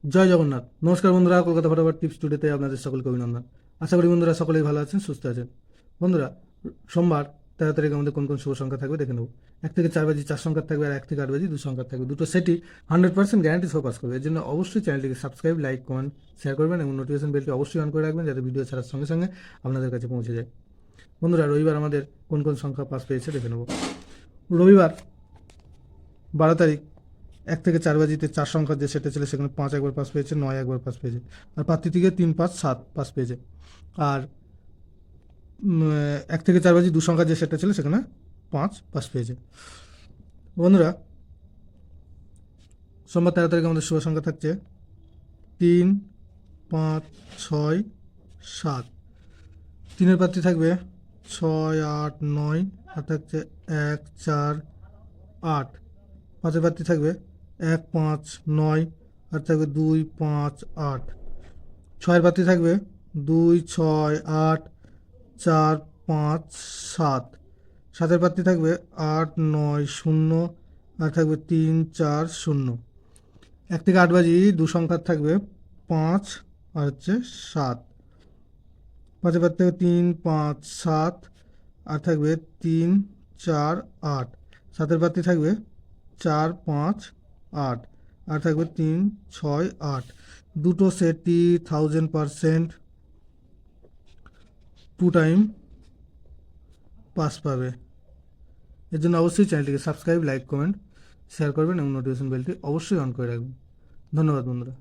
জয় জগন্নাথ। নমস্কার বন্ধুরা, কলকাতা ফটাফট টিপস টুডেতে আপনাদের সকলকে অভিনন্দন। আশা করি বন্ধুরা সকলেই ভালো আছেন, সুস্থ আছেন। বন্ধুরা, সোমবার 13 তারিখ আমাদের কোন কোন শুভ সংখ্যা থাকবে দেখে নেব। 1 থেকে 4 বাজি 4 সংখ্যা থাকবে, আর 1 থেকে 8 বাজি 2 সংখ্যা থাকবে। দুটো সেটই 100% গ্যারান্টি শো পাস করবে। এর জন্য অবশ্যই চ্যানেলটিকে সাবস্ক্রাইব, লাইক, কমেন্ট, শেয়ার করবেন এবং নোটিফিকেশন বেলটি অবশ্যই অন করে রাখবেন, যাতে ভিডিও ছাড়ার সঙ্গে সঙ্গে আপনাদের কাছে পৌঁছে যায়। বন্ধুরা, রবিবার আমাদের কোন কোন সংখ্যা পাস পেয়েছে দেখে নেব। রবিবার 12 তারিখ 1 থেকে 4 বাজিতে 4 সংখ্যার যে সেটে ছিল সেখানে 5 একবার পাস পেয়েছে, 9 একবার পাস পেয়েছে। আর প্রার্থী থেকে 3, 5, 7 পাস পেয়েছে। আর 1 থেকে 4 বাজি 2 সংখ্যার যে সেটটা ছিল সেখানে 5 পাস পেয়েছে। বন্ধুরা, সোমবার 13 তারিখ আমাদের শুভ সংখ্যা থাকছে 3, 5, 6, 7। 3-এর প্রার্থী থাকবে 6, 8, 9, আর থাকছে 1, 4, 8। 5-এর প্রার্থী থাকবে 1, 5, 9, আর থাকবে 2, 5, 8। 6-এর প্রার্থী থাকবে 2, 6, 8, 4, 5, 7। 7-এর প্রার্থী থাকবে 8, 9, 0, আর থাকবে 3, 4, 0। 1 থেকে 8 বাজি 2 সংখ্যার থাকবে 5 আর হচ্ছে 7। 5-এর প্রার্থী থাকবে 3, 5, 7, আর থাকবে 3, 4, 8। 7-এর প্রার্থী থাকবে 4, 5, 8, আর থাকবে 3, 6, 8। দুটো সেটই 1000% 2 টাইম পাস পাবে। এর জন্য অবশ্যই চ্যানেলটিকে সাবস্ক্রাইব, লাইক, কমেন্ট, শেয়ার করবেন এবং নোটিফিকেশন বেলটি অবশ্যই অন করে রাখবেন। ধন্যবাদ বন্ধুরা।